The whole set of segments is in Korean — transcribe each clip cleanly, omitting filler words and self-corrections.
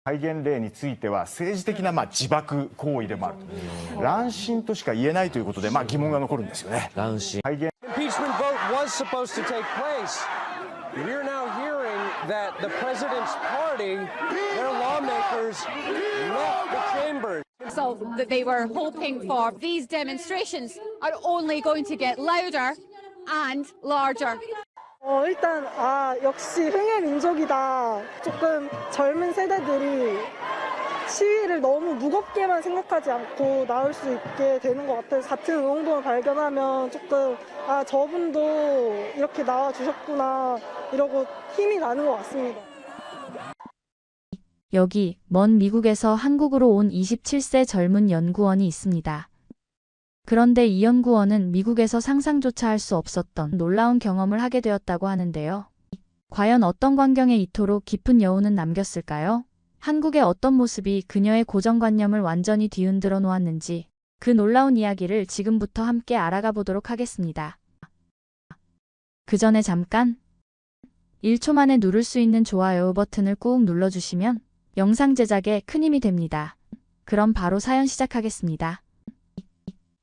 戒厳令については政治的な自爆行為でもあると、乱心としか言えないということで疑問が残るんですよね。乱心。戒厳 Impeachment vote was supposed to take place. We're now hearing that the president's party, their lawmakers, left the chambers. So that they were hoping for these demonstrations are only going to get louder and larger. 일단 역시 흥의 민족이다. 조금 젊은 세대들이 시위를 너무 무겁게만 생각하지 않고 나올 수 있게 되는 것 같아서 같은 의용동을 발견하면 조금 저분도 이렇게 나와주셨구나 이러고 힘이 나는 것 같습니다. 여기 먼 미국에서 한국으로 온 27세 젊은 연구원이 있습니다. 그런데 이 연구원은 미국에서 상상조차 할 수 없었던 놀라운 경험을 하게 되었다고 하는데요. 과연 어떤 광경에 이토록 깊은 여운은 남겼을까요? 한국의 어떤 모습이 그녀의 고정관념을 완전히 뒤흔들어 놓았는지 그 놀라운 이야기를 지금부터 함께 알아가 보도록 하겠습니다. 그 전에 잠깐 1초 만에 누를 수 있는 좋아요 버튼을 꾹 눌러주시면 영상 제작에 큰 힘이 됩니다. 그럼 바로 사연 시작하겠습니다.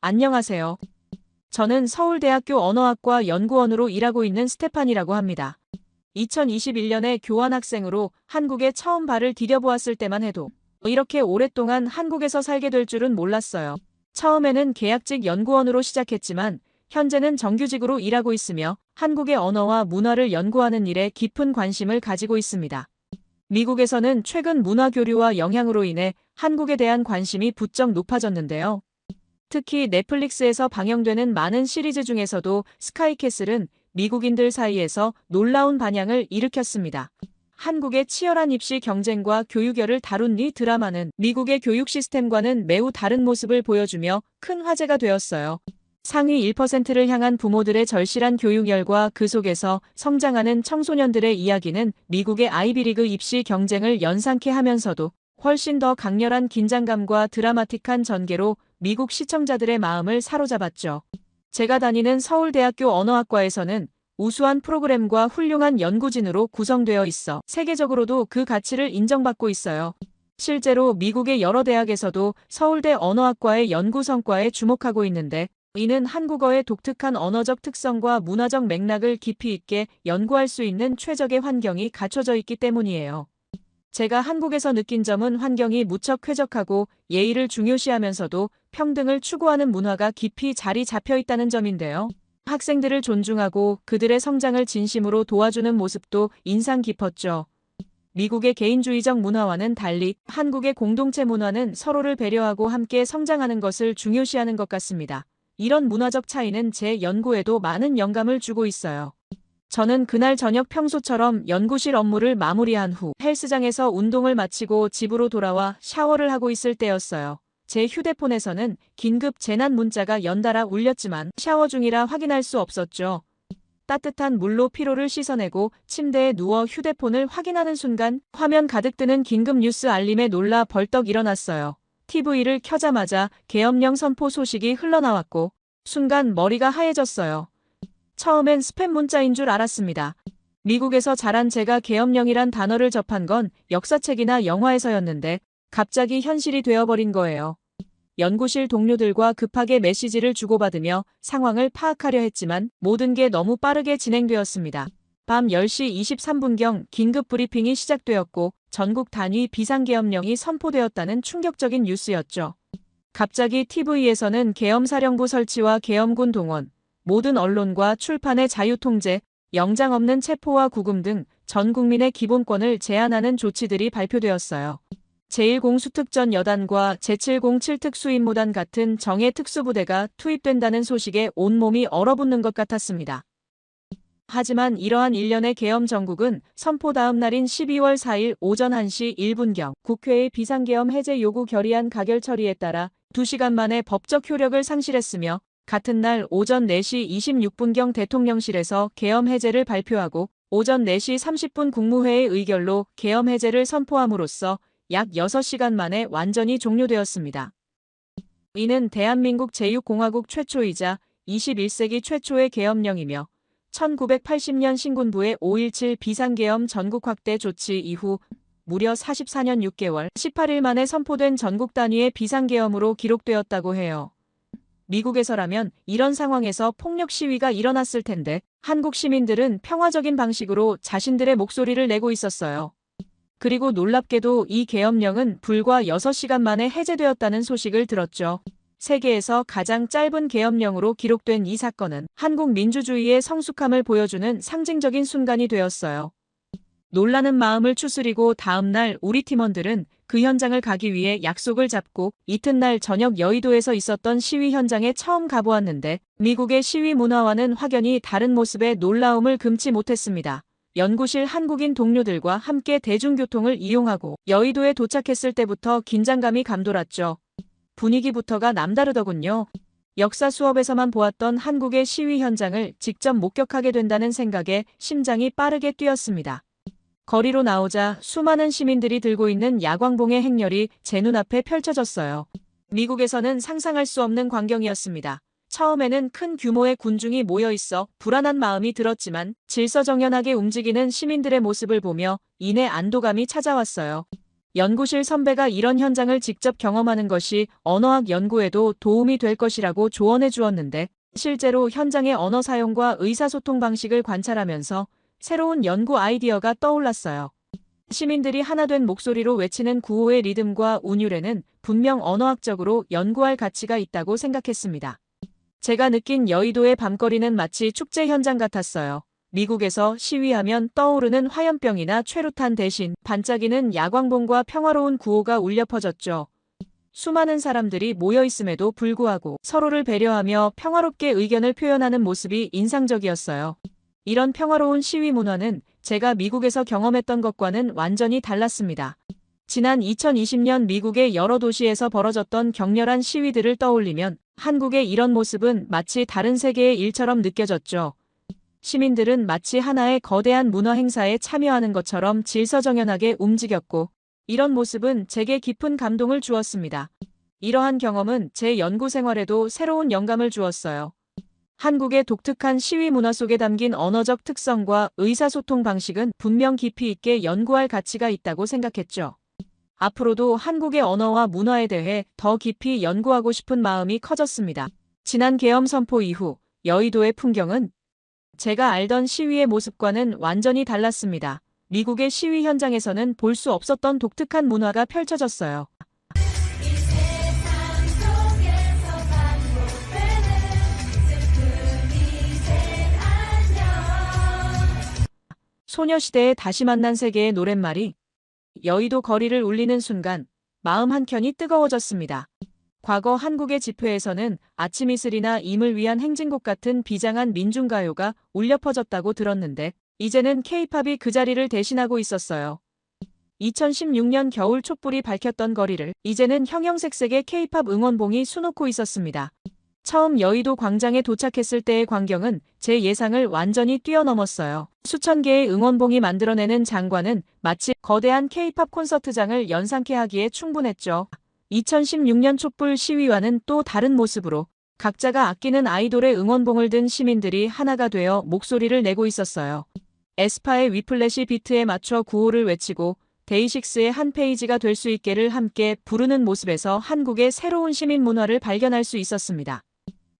안녕하세요. 저는 서울대학교 언어학과 연구원으로 일하고 있는 스테판이라고 합니다. 2021년에 교환학생으로 한국에 처음 발을 디뎌보았을 때만 해도 이렇게 오랫동안 한국에서 살게 될 줄은 몰랐어요. 처음에는 계약직 연구원으로 시작했지만 현재는 정규직으로 일하고 있으며 한국의 언어와 문화를 연구하는 일에 깊은 관심을 가지고 있습니다. 미국에서는 최근 문화 교류와 영향으로 인해 한국에 대한 관심이 부쩍 높아졌는데요. 특히 넷플릭스에서 방영되는 많은 시리즈 중에서도 스카이캐슬은 미국인들 사이에서 놀라운 반향을 일으켰습니다. 한국의 치열한 입시 경쟁과 교육열을 다룬 이 드라마는 미국의 교육 시스템과는 매우 다른 모습을 보여주며 큰 화제가 되었어요. 상위 1%를 향한 부모들의 절실한 교육열과 그 속에서 성장하는 청소년들의 이야기는 미국의 아이비리그 입시 경쟁을 연상케 하면서도 훨씬 더 강렬한 긴장감과 드라마틱한 전개로 미국 시청자들의 마음을 사로잡았죠. 제가 다니는 서울대학교 언어학과에서는 우수한 프로그램과 훌륭한 연구진으로 구성되어 있어 세계적으로도 그 가치를 인정받고 있어요. 실제로 미국의 여러 대학에서도 서울대 언어학과의 연구 성과에 주목하고 있는데 이는 한국어의 독특한 언어적 특성과 문화적 맥락을 깊이 있게 연구할 수 있는 최적의 환경이 갖춰져 있기 때문이에요. 제가 한국에서 느낀 점은 환경이 무척 쾌적하고 예의를 중요시하면서도 평등을 추구하는 문화가 깊이 자리 잡혀 있다는 점인데요. 학생들을 존중하고 그들의 성장을 진심으로 도와주는 모습도 인상 깊었죠. 미국의 개인주의적 문화와는 달리 한국의 공동체 문화는 서로를 배려하고 함께 성장하는 것을 중요시하는 것 같습니다. 이런 문화적 차이는 제 연구에도 많은 영감을 주고 있어요. 저는 그날 저녁 평소처럼 연구실 업무를 마무리한 후 헬스장에서 운동을 마치고 집으로 돌아와 샤워를 하고 있을 때였어요. 제 휴대폰에서는 긴급 재난 문자가 연달아 울렸지만 샤워 중이라 확인할 수 없었죠. 따뜻한 물로 피로를 씻어내고 침대에 누워 휴대폰을 확인하는 순간 화면 가득 뜨는 긴급 뉴스 알림에 놀라 벌떡 일어났어요. TV를 켜자마자 계엄령 선포 소식이 흘러나왔고 순간 머리가 하얘졌어요. 처음엔 스팸 문자인 줄 알았습니다. 미국에서 자란 제가 계엄령이란 단어를 접한 건 역사책이나 영화에서였는데 갑자기 현실이 되어버린 거예요. 연구실 동료들과 급하게 메시지를 주고받으며 상황을 파악하려 했지만 모든 게 너무 빠르게 진행되었습니다. 밤 10시 23분경 긴급 브리핑이 시작되었고 전국 단위 비상계엄령이 선포되었다는 충격적인 뉴스였죠. 갑자기 TV에서는 계엄사령부 설치와 계엄군 동원, 모든 언론과 출판의 자유통제, 영장 없는 체포와 구금 등 전 국민의 기본권을 제한하는 조치들이 발표되었어요. 제1공수특전 여단과 제707특수임무단 같은 정예 특수부대가 투입된다는 소식에 온몸이 얼어붙는 것 같았습니다. 하지만 이러한 일련의 계엄 정국은 선포 다음 날인 12월 4일 오전 1시 1분경 국회의 비상계엄 해제 요구 결의안 가결 처리에 따라 2시간 만에 법적 효력을 상실했으며 같은 날 오전 4시 26분경 대통령실에서 계엄 해제를 발표하고 오전 4시 30분 국무회의 의결로 계엄 해제를 선포함으로써 약 6시간 만에 완전히 종료되었습니다. 이는 대한민국 제6공화국 최초이자 21세기 최초의 계엄령이며 1980년 신군부의 5.17 비상계엄 전국 확대 조치 이후 무려 44년 6개월 18일 만에 선포된 전국 단위의 비상계엄으로 기록되었다고 해요. 미국에서라면 이런 상황에서 폭력 시위가 일어났을 텐데 한국 시민들은 평화적인 방식으로 자신들의 목소리를 내고 있었어요. 그리고 놀랍게도 이 계엄령은 불과 6시간 만에 해제되었다는 소식을 들었죠. 세계에서 가장 짧은 계엄령으로 기록된 이 사건은 한국 민주주의의 성숙함을 보여주는 상징적인 순간이 되었어요. 놀라는 마음을 추스리고 다음 날 우리 팀원들은 그 현장을 가기 위해 약속을 잡고 이튿날 저녁 여의도에서 있었던 시위 현장에 처음 가보았는데 미국의 시위 문화와는 확연히 다른 모습에 놀라움을 금치 못했습니다. 연구실 한국인 동료들과 함께 대중교통을 이용하고 여의도에 도착했을 때부터 긴장감이 감돌았죠. 분위기부터가 남다르더군요. 역사 수업에서만 보았던 한국의 시위 현장을 직접 목격하게 된다는 생각에 심장이 빠르게 뛰었습니다. 거리로 나오자 수많은 시민들이 들고 있는 야광봉의 행렬이 제 눈앞에 펼쳐졌어요. 미국에서는 상상할 수 없는 광경이었습니다. 처음에는 큰 규모의 군중이 모여 있어 불안한 마음이 들었지만 질서정연하게 움직이는 시민들의 모습을 보며 이내 안도감이 찾아왔어요. 연구실 선배가 이런 현장을 직접 경험하는 것이 언어학 연구에도 도움이 될 것이라고 조언해 주었는데 실제로 현장의 언어 사용과 의사소통 방식을 관찰하면서 새로운 연구 아이디어가 떠올랐어요. 시민들이 하나 된 목소리로 외치는 구호의 리듬과 운율에는 분명 언어학적으로 연구할 가치가 있다고 생각했습니다. 제가 느낀 여의도의 밤거리는 마치 축제 현장 같았어요. 미국에서 시위하면 떠오르는 화염병이나 최루탄 대신 반짝이는 야광봉과 평화로운 구호가 울려 퍼졌죠. 수많은 사람들이 모여 있음에도 불구하고 서로를 배려하며 평화롭게 의견을 표현하는 모습이 인상적이었어요. 이런 평화로운 시위 문화는 제가 미국에서 경험했던 것과는 완전히 달랐습니다. 지난 2020년 미국의 여러 도시에서 벌어졌던 격렬한 시위들을 떠올리면 한국의 이런 모습은 마치 다른 세계의 일처럼 느껴졌죠. 시민들은 마치 하나의 거대한 문화 행사에 참여하는 것처럼 질서정연하게 움직였고 이런 모습은 제게 깊은 감동을 주었습니다. 이러한 경험은 제 연구 생활에도 새로운 영감을 주었어요. 한국의 독특한 시위 문화 속에 담긴 언어적 특성과 의사소통 방식은 분명 깊이 있게 연구할 가치가 있다고 생각했죠. 앞으로도 한국의 언어와 문화에 대해 더 깊이 연구하고 싶은 마음이 커졌습니다. 지난 계엄 선포 이후 여의도의 풍경은 제가 알던 시위의 모습과는 완전히 달랐습니다. 미국의 시위 현장에서는 볼 수 없었던 독특한 문화가 펼쳐졌어요. 소녀시대의 다시 만난 세계의 노랫말이 여의도 거리를 울리는 순간 마음 한켠이 뜨거워졌습니다. 과거 한국의 집회에서는 아침 이슬이나 임을 위한 행진곡 같은 비장한 민중가요가 울려 퍼졌다고 들었는데 이제는 K-팝이 그 자리를 대신하고 있었어요. 2016년 겨울 촛불이 밝혔던 거리를 이제는 형형색색의 K-팝 응원봉이 수놓고 있었습니다. 처음 여의도 광장에 도착했을 때의 광경은 제 예상을 완전히 뛰어넘었어요. 수천 개의 응원봉이 만들어내는 장관은 마치 거대한 K-팝 콘서트장을 연상케 하기에 충분했죠. 2016년 촛불 시위와는 또 다른 모습으로 각자가 아끼는 아이돌의 응원봉을 든 시민들이 하나가 되어 목소리를 내고 있었어요. 에스파의 위플래시 비트에 맞춰 구호를 외치고 데이식스의 한 페이지가 될 수 있게를 함께 부르는 모습에서 한국의 새로운 시민 문화를 발견할 수 있었습니다.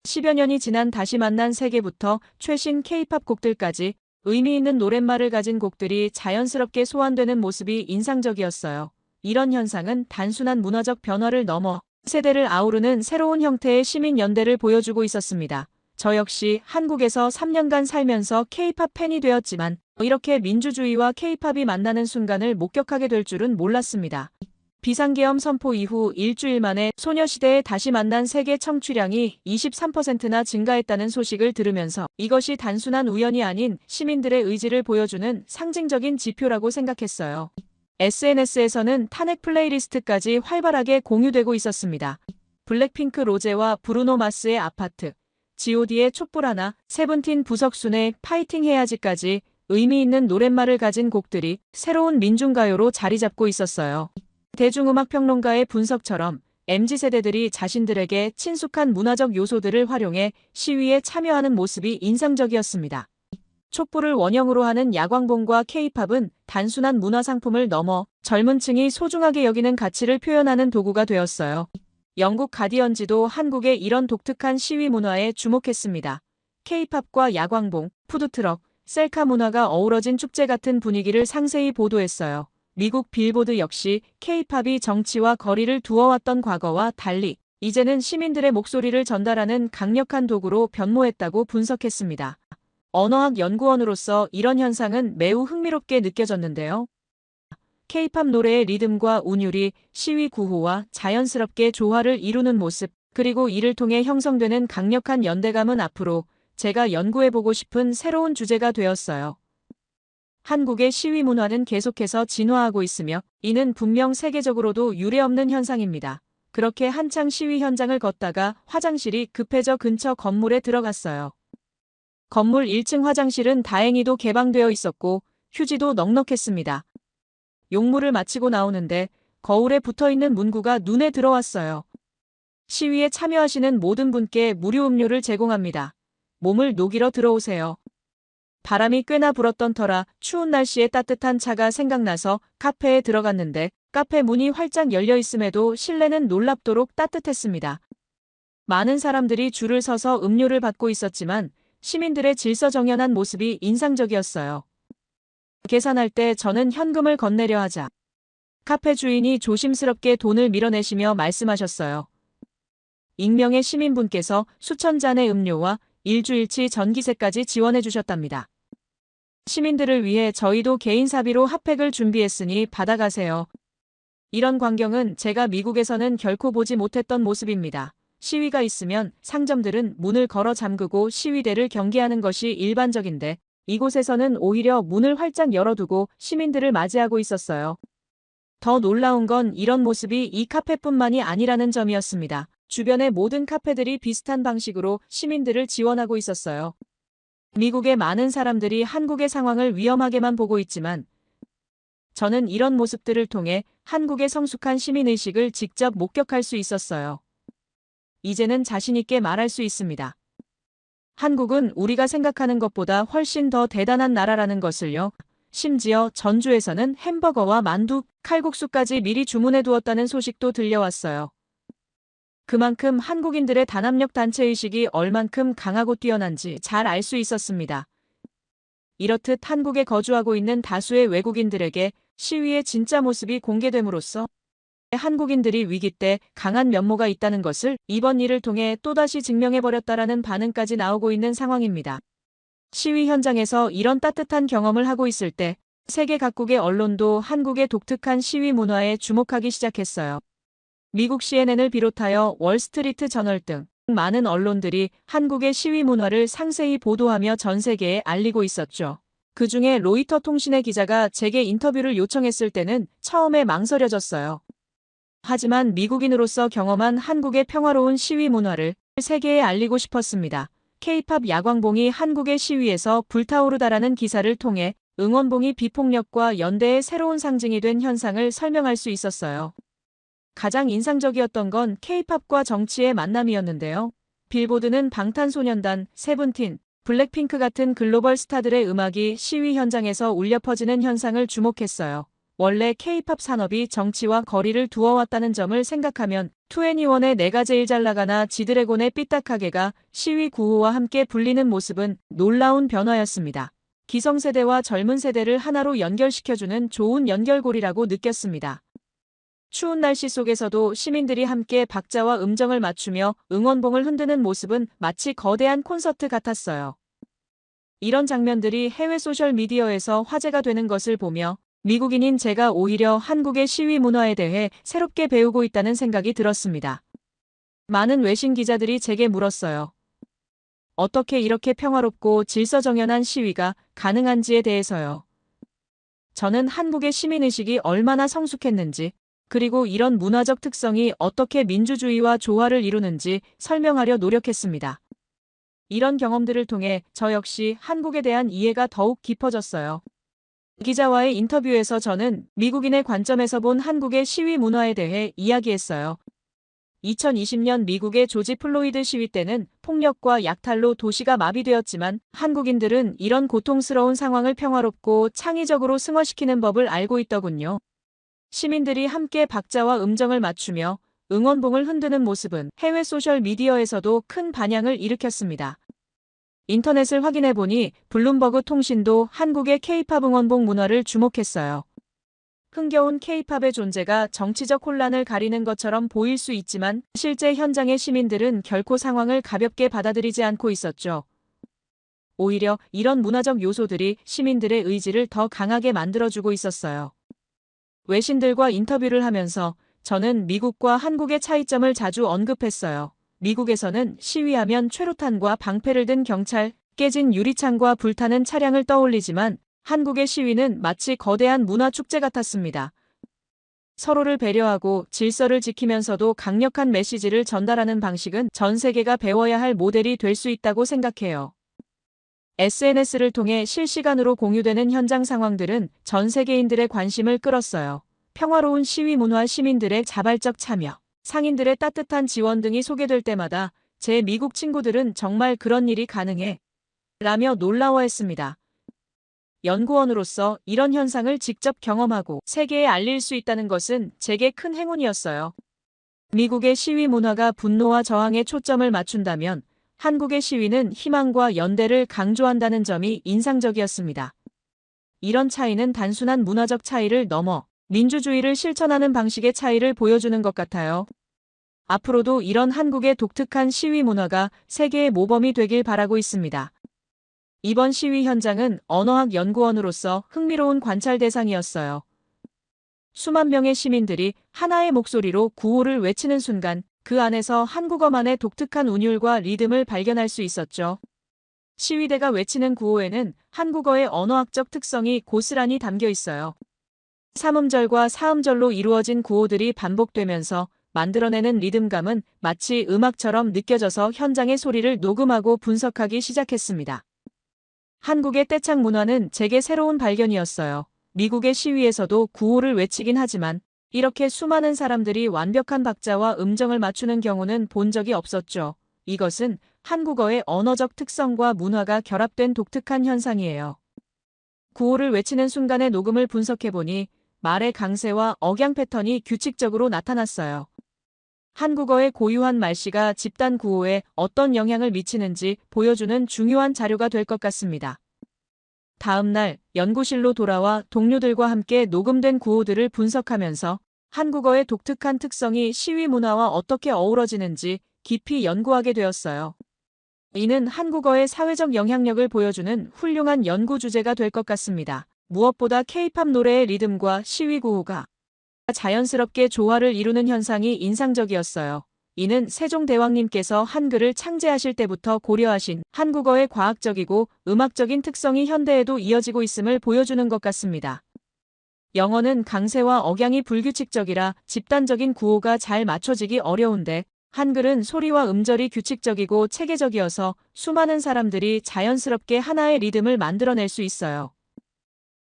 10여 년이 지난 다시 만난 세계부터 최신 K-팝 곡들까지 의미 있는 노랫말을 가진 곡들이 자연스럽게 소환되는 모습이 인상적이었어요. 이런 현상은 단순한 문화적 변화를 넘어 세대를 아우르는 새로운 형태의 시민연대를 보여주고 있었습니다. 저 역시 한국에서 3년간 살면서 K-팝 팬이 되었지만 이렇게 민주주의와 K-팝이 만나는 순간을 목격하게 될 줄은 몰랐습니다. 비상계엄 선포 이후 일주일 만에 소녀시대에 다시 만난 세계 청취량이 23%나 증가했다는 소식을 들으면서 이것이 단순한 우연이 아닌 시민들의 의지를 보여주는 상징적인 지표라고 생각했어요. SNS에서는 탄핵 플레이리스트까지 활발하게 공유되고 있었습니다. 블랙핑크 로제와 브루노 마스의 아파트, G.O.D의 촛불 하나, 세븐틴 부석순의 파이팅 해야지까지 의미 있는 노랫말을 가진 곡들이 새로운 민중가요로 자리 잡고 있었어요. 대중음악평론가의 분석처럼 MZ세대들이 자신들에게 친숙한 문화적 요소들을 활용해 시위에 참여하는 모습이 인상적이었습니다. 촛불을 원형으로 하는 야광봉과 K-팝은 단순한 문화 상품을 넘어 젊은 층이 소중하게 여기는 가치를 표현하는 도구가 되었어요. 영국 가디언지도 한국의 이런 독특한 시위 문화에 주목했습니다. K-팝과 야광봉, 푸드트럭, 셀카 문화가 어우러진 축제 같은 분위기를 상세히 보도했어요. 미국 빌보드 역시 K-팝이 정치와 거리를 두어왔던 과거와 달리 이제는 시민들의 목소리를 전달하는 강력한 도구로 변모했다고 분석했습니다. 언어학 연구원으로서 이런 현상은 매우 흥미롭게 느껴졌는데요. K-팝 노래의 리듬과 운율이 시위 구호와 자연스럽게 조화를 이루는 모습, 그리고 이를 통해 형성되는 강력한 연대감은 앞으로 제가 연구해보고 싶은 새로운 주제가 되었어요. 한국의 시위 문화는 계속해서 진화하고 있으며 이는 분명 세계적으로도 유례없는 현상입니다. 그렇게 한창 시위 현장을 걷다가 화장실이 급해져 근처 건물에 들어갔어요. 건물 1층 화장실은 다행히도 개방되어 있었고 휴지도 넉넉했습니다. 용무를 마치고 나오는데 거울에 붙어있는 문구가 눈에 들어왔어요. 시위에 참여하시는 모든 분께 무료 음료를 제공합니다. 몸을 녹이러 들어오세요. 바람이 꽤나 불었던 터라 추운 날씨에 따뜻한 차가 생각나서 카페에 들어갔는데 카페 문이 활짝 열려 있음에도 실내는 놀랍도록 따뜻했습니다. 많은 사람들이 줄을 서서 음료를 받고 있었지만 시민들의 질서정연한 모습이 인상적이었어요. 계산할 때 저는 현금을 건네려 하자 카페 주인이 조심스럽게 돈을 밀어내시며 말씀하셨어요. 익명의 시민분께서 수천 잔의 음료와 일주일치 전기세까지 지원해 주셨답니다. 시민들을 위해 저희도 개인 사비로 핫팩을 준비했으니 받아가세요. 이런 광경은 제가 미국에서는 결코 보지 못했던 모습입니다. 시위가 있으면 상점들은 문을 걸어 잠그고 시위대를 경계하는 것이 일반적인데 이곳에서는 오히려 문을 활짝 열어두고 시민들을 맞이하고 있었어요. 더 놀라운 건 이런 모습이 이 카페뿐만이 아니라는 점이었습니다. 주변의 모든 카페들이 비슷한 방식으로 시민들을 지원하고 있었어요. 미국의 많은 사람들이 한국의 상황을 위험하게만 보고 있지만 저는 이런 모습들을 통해 한국의 성숙한 시민의식을 직접 목격할 수 있었어요. 이제는 자신있게 말할 수 있습니다. 한국은 우리가 생각하는 것보다 훨씬 더 대단한 나라라는 것을요. 심지어 전주에서는 햄버거와 만두, 칼국수까지 미리 주문해 두었다는 소식도 들려왔어요. 그만큼 한국인들의 단합력 단체의식이 얼만큼 강하고 뛰어난지 잘 알 수 있었습니다. 이렇듯 한국에 거주하고 있는 다수의 외국인들에게 시위의 진짜 모습이 공개됨으로써 한국인들이 위기 때 강한 면모가 있다는 것을 이번 일을 통해 또다시 증명해버렸다라는 반응까지 나오고 있는 상황입니다. 시위 현장에서 이런 따뜻한 경험을 하고 있을 때 세계 각국의 언론도 한국의 독특한 시위 문화에 주목하기 시작했어요. 미국 CNN을 비롯하여 월스트리트 저널 등 많은 언론들이 한국의 시위 문화를 상세히 보도하며 전 세계에 알리고 있었죠. 그중에 로이터 통신의 기자가 제게 인터뷰를 요청했을 때는 처음에 망설여졌어요. 하지만 미국인으로서 경험한 한국의 평화로운 시위 문화를 세계에 알리고 싶었습니다. K-팝 야광봉이 한국의 시위에서 불타오르다라는 기사를 통해 응원봉이 비폭력과 연대의 새로운 상징이 된 현상을 설명할 수 있었어요. 가장 인상적이었던 건 K-팝과 정치의 만남이었는데요. 빌보드는 방탄소년단, 세븐틴, 블랙핑크 같은 글로벌 스타들의 음악이 시위 현장에서 울려 퍼지는 현상을 주목했어요. 원래 K-팝 산업이 정치와 거리를 두어왔다는 점을 생각하면 2NE1의 내가 제일 잘 나가나 지드래곤의 삐딱하게가 시위 구호와 함께 불리는 모습은 놀라운 변화였습니다. 기성세대와 젊은 세대를 하나로 연결시켜주는 좋은 연결고리라고 느꼈습니다. 추운 날씨 속에서도 시민들이 함께 박자와 음정을 맞추며 응원봉을 흔드는 모습은 마치 거대한 콘서트 같았어요. 이런 장면들이 해외 소셜미디어에서 화제가 되는 것을 보며 미국인인 제가 오히려 한국의 시위 문화에 대해 새롭게 배우고 있다는 생각이 들었습니다. 많은 외신 기자들이 제게 물었어요. 어떻게 이렇게 평화롭고 질서정연한 시위가 가능한지에 대해서요. 저는 한국의 시민의식이 얼마나 성숙했는지, 그리고 이런 문화적 특성이 어떻게 민주주의와 조화를 이루는지 설명하려 노력했습니다. 이런 경험들을 통해 저 역시 한국에 대한 이해가 더욱 깊어졌어요. 기자와의 인터뷰에서 저는 미국인의 관점에서 본 한국의 시위 문화에 대해 이야기했어요. 2020년 미국의 조지 플로이드 시위 때는 폭력과 약탈로 도시가 마비되었지만 한국인들은 이런 고통스러운 상황을 평화롭고 창의적으로 승화시키는 법을 알고 있더군요. 시민들이 함께 박자와 음정을 맞추며 응원봉을 흔드는 모습은 해외 소셜미디어에서도 큰 반향을 일으켰습니다. 인터넷을 확인해보니 블룸버그 통신도 한국의 K-팝 응원봉 문화를 주목했어요. 흥겨운 K-팝의 존재가 정치적 혼란을 가리는 것처럼 보일 수 있지만 실제 현장의 시민들은 결코 상황을 가볍게 받아들이지 않고 있었죠. 오히려 이런 문화적 요소들이 시민들의 의지를 더 강하게 만들어주고 있었어요. 외신들과 인터뷰를 하면서 저는 미국과 한국의 차이점을 자주 언급했어요. 미국에서는 시위하면 최루탄과 방패를 든 경찰, 깨진 유리창과 불타는 차량을 떠올리지만 한국의 시위는 마치 거대한 문화축제 같았습니다. 서로를 배려하고 질서를 지키면서도 강력한 메시지를 전달하는 방식은 전 세계가 배워야 할 모델이 될 수 있다고 생각해요. SNS를 통해 실시간으로 공유되는 현장 상황들은 전 세계인들의 관심을 끌었어요. 평화로운 시위 문화, 시민들의 자발적 참여, 상인들의 따뜻한 지원 등이 소개될 때마다 제 미국 친구들은 정말 그런 일이 가능해? 라며 놀라워했습니다. 연구원으로서 이런 현상을 직접 경험하고 세계에 알릴 수 있다는 것은 제게 큰 행운이었어요. 미국의 시위 문화가 분노와 저항에 초점을 맞춘다면 한국의 시위는 희망과 연대를 강조한다는 점이 인상적이었습니다. 이런 차이는 단순한 문화적 차이를 넘어 민주주의를 실천하는 방식의 차이를 보여주는 것 같아요. 앞으로도 이런 한국의 독특한 시위 문화가 세계의 모범이 되길 바라고 있습니다. 이번 시위 현장은 언어학 연구원으로서 흥미로운 관찰 대상이었어요. 수만 명의 시민들이 하나의 목소리로 구호를 외치는 순간 그 안에서 한국어만의 독특한 운율과 리듬을 발견할 수 있었죠. 시위대가 외치는 구호에는 한국어의 언어학적 특성이 고스란히 담겨 있어요. 3음절과 4음절로 이루어진 구호들이 반복되면서 만들어내는 리듬감은 마치 음악처럼 느껴져서 현장의 소리를 녹음하고 분석하기 시작했습니다. 한국의 떼창 문화는 제게 새로운 발견이었어요. 미국의 시위에서도 구호를 외치긴 하지만 이렇게 수많은 사람들이 완벽한 박자와 음정을 맞추는 경우는 본 적이 없었죠. 이것은 한국어의 언어적 특성과 문화가 결합된 독특한 현상이에요. 구호를 외치는 순간의 녹음을 분석해보니 말의 강세와 억양 패턴이 규칙적으로 나타났어요. 한국어의 고유한 말씨가 집단 구호에 어떤 영향을 미치는지 보여주는 중요한 자료가 될 것 같습니다. 다음 날 연구실로 돌아와 동료들과 함께 녹음된 구호들을 분석하면서 한국어의 독특한 특성이 시위 문화와 어떻게 어우러지는지 깊이 연구하게 되었어요. 이는 한국어의 사회적 영향력을 보여주는 훌륭한 연구 주제가 될 것 같습니다. 무엇보다 K-팝 노래의 리듬과 시위 구호가 자연스럽게 조화를 이루는 현상이 인상적이었어요. 이는 세종대왕님께서 한글을 창제하실 때부터 고려하신 한국어의 과학적이고 음악적인 특성이 현대에도 이어지고 있음을 보여주는 것 같습니다. 영어는 강세와 억양이 불규칙적이라 집단적인 구호가 잘 맞춰지기 어려운데 한글은 소리와 음절이 규칙적이고 체계적이어서 수많은 사람들이 자연스럽게 하나의 리듬을 만들어낼 수 있어요.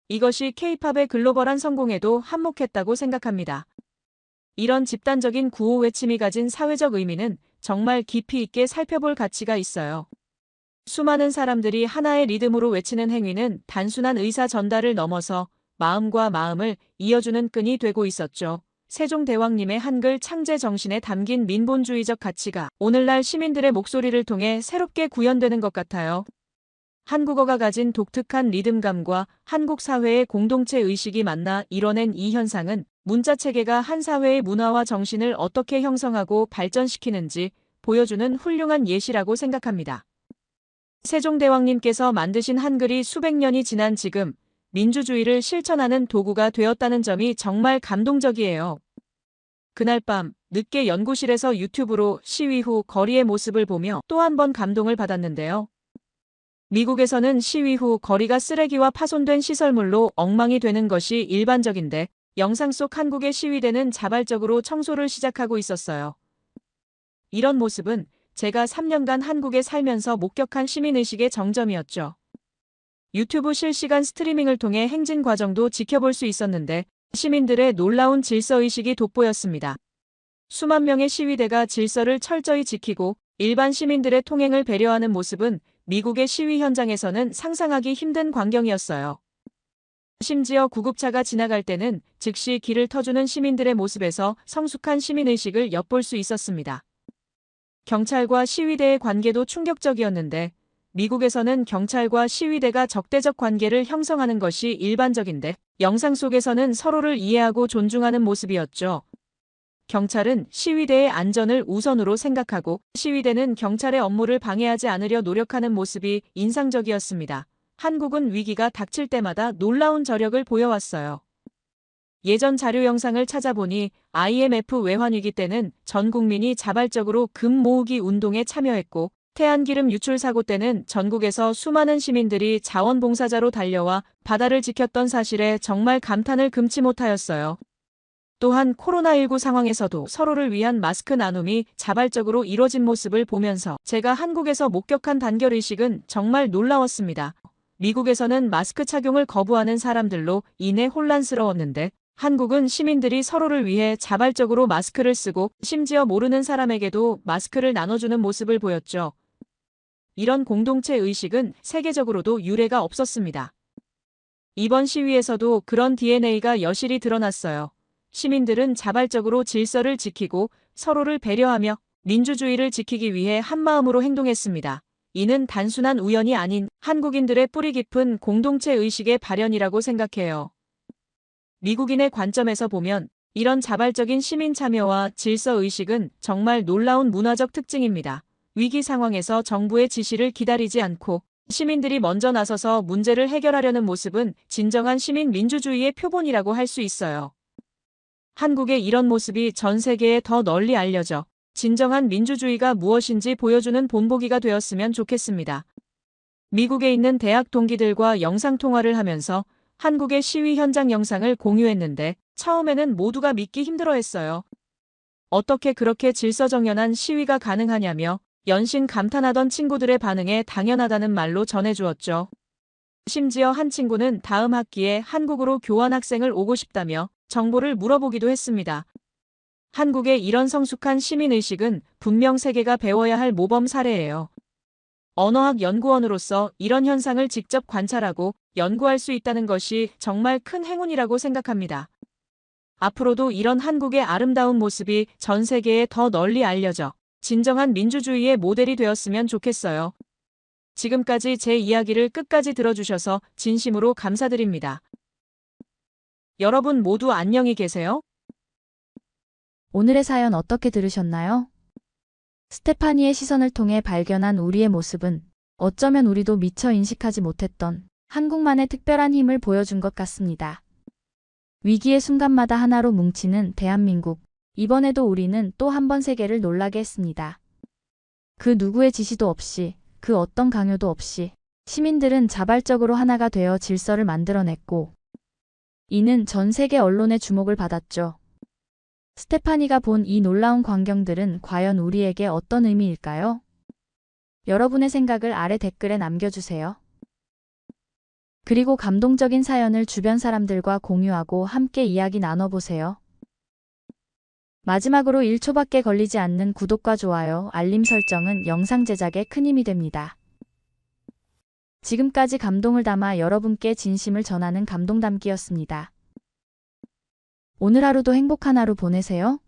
이것이 K-팝의 글로벌한 성공에도 한몫했다고 생각합니다. 이런 집단적인 구호 외침이 가진 사회적 의미는 정말 깊이 있게 살펴볼 가치가 있어요. 수많은 사람들이 하나의 리듬으로 외치는 행위는 단순한 의사 전달을 넘어서 마음과 마음을 이어주는 끈이 되고 있었죠. 세종대왕님의 한글 창제 정신에 담긴 민본주의적 가치가 오늘날 시민들의 목소리를 통해 새롭게 구현되는 것 같아요. 한국어가 가진 독특한 리듬감과 한국 사회의 공동체 의식이 만나 이뤄낸 이 현상은 문자 체계가 한 사회의 문화와 정신을 어떻게 형성하고 발전시키는지 보여주는 훌륭한 예시라고 생각합니다. 세종대왕님께서 만드신 한글이 수백 년이 지난 지금 민주주의를 실천하는 도구가 되었다는 점이 정말 감동적이에요. 그날 밤 늦게 연구실에서 유튜브로 시위 후 거리의 모습을 보며 또 한 번 감동을 받았는데요. 미국에서는 시위 후 거리가 쓰레기와 파손된 시설물로 엉망이 되는 것이 일반적인데 영상 속 한국의 시위대는 자발적으로 청소를 시작하고 있었어요. 이런 모습은 제가 3년간 한국에 살면서 목격한 시민의식의 정점이었죠. 유튜브 실시간 스트리밍을 통해 행진 과정도 지켜볼 수 있었는데 시민들의 놀라운 질서의식이 돋보였습니다. 수만 명의 시위대가 질서를 철저히 지키고 일반 시민들의 통행을 배려하는 모습은 미국의 시위 현장에서는 상상하기 힘든 광경이었어요. 심지어 구급차가 지나갈 때는 즉시 길을 터주는 시민들의 모습에서 성숙한 시민의식을 엿볼 수 있었습니다. 경찰과 시위대의 관계도 충격적이었는데 미국에서는 경찰과 시위대가 적대적 관계를 형성하는 것이 일반적인데 영상 속에서는 서로를 이해하고 존중하는 모습이었죠. 경찰은 시위대의 안전을 우선으로 생각하고 시위대는 경찰의 업무를 방해하지 않으려 노력하는 모습이 인상적이었습니다. 한국은 위기가 닥칠 때마다 놀라운 저력을 보여왔어요. 예전 자료 영상을 찾아보니 IMF 외환위기 때는 전 국민이 자발적으로 금 모으기 운동에 참여했고 태안기름 유출 사고 때는 전국에서 수많은 시민들이 자원봉사자로 달려와 바다를 지켰던 사실에 정말 감탄을 금치 못하였어요. 또한 코로나19 상황에서도 서로를 위한 마스크 나눔이 자발적으로 이뤄진 모습을 보면서 제가 한국에서 목격한 단결의식은 정말 놀라웠습니다. 미국에서는 마스크 착용을 거부하는 사람들로 인해 혼란스러웠는데 한국은 시민들이 서로를 위해 자발적으로 마스크를 쓰고 심지어 모르는 사람에게도 마스크를 나눠주는 모습을 보였죠. 이런 공동체 의식은 세계적으로도 유례가 없었습니다. 이번 시위에서도 그런 DNA가 여실히 드러났어요. 시민들은 자발적으로 질서를 지키고 서로를 배려하며 민주주의를 지키기 위해 한마음으로 행동했습니다. 이는 단순한 우연이 아닌 한국인들의 뿌리 깊은 공동체 의식의 발현이라고 생각해요. 미국인의 관점에서 보면 이런 자발적인 시민 참여와 질서 의식은 정말 놀라운 문화적 특징입니다. 위기 상황에서 정부의 지시를 기다리지 않고 시민들이 먼저 나서서 문제를 해결하려는 모습은 진정한 시민 민주주의의 표본이라고 할 수 있어요. 한국의 이런 모습이 전 세계에 더 널리 알려져 진정한 민주주의가 무엇인지 보여주는 본보기가 되었으면 좋겠습니다. 미국에 있는 대학 동기들과 영상통화를 하면서 한국의 시위 현장 영상을 공유했는데 처음에는 모두가 믿기 힘들어했어요. 어떻게 그렇게 질서정연한 시위가 가능하냐며 연신 감탄하던 친구들의 반응에 당연하다는 말로 전해주었죠. 심지어 한 친구는 다음 학기에 한국으로 교환학생을 오고 싶다며 정보를 물어보기도 했습니다. 한국의 이런 성숙한 시민의식은 분명 세계가 배워야 할 모범 사례예요. 언어학 연구원으로서 이런 현상을 직접 관찰하고 연구할 수 있다는 것이 정말 큰 행운이라고 생각합니다. 앞으로도 이런 한국의 아름다운 모습이 전 세계에 더 널리 알려져 진정한 민주주의의 모델이 되었으면 좋겠어요. 지금까지 제 이야기를 끝까지 들어주셔서 진심으로 감사드립니다. 여러분 모두 안녕히 계세요. 오늘의 사연 어떻게 들으셨나요? 스테파니의 시선을 통해 발견한 우리의 모습은 어쩌면 우리도 미처 인식하지 못했던 한국만의 특별한 힘을 보여준 것 같습니다. 위기의 순간마다 하나로 뭉치는 대한민국. 이번에도 우리는 또 한 번 세계를 놀라게 했습니다. 그 누구의 지시도 없이, 그 어떤 강요도 없이 시민들은 자발적으로 하나가 되어 질서를 만들어냈고 이는 전 세계 언론의 주목을 받았죠. 스테파니가 본 이 놀라운 광경들은 과연 우리에게 어떤 의미일까요? 여러분의 생각을 아래 댓글에 남겨주세요. 그리고 감동적인 사연을 주변 사람들과 공유하고 함께 이야기 나눠보세요. 마지막으로 1초밖에 걸리지 않는 구독과 좋아요, 알림 설정은 영상 제작에 큰 힘이 됩니다. 지금까지 감동을 담아 여러분께 진심을 전하는 감동담기였습니다. 오늘 하루도 행복한 하루 보내세요.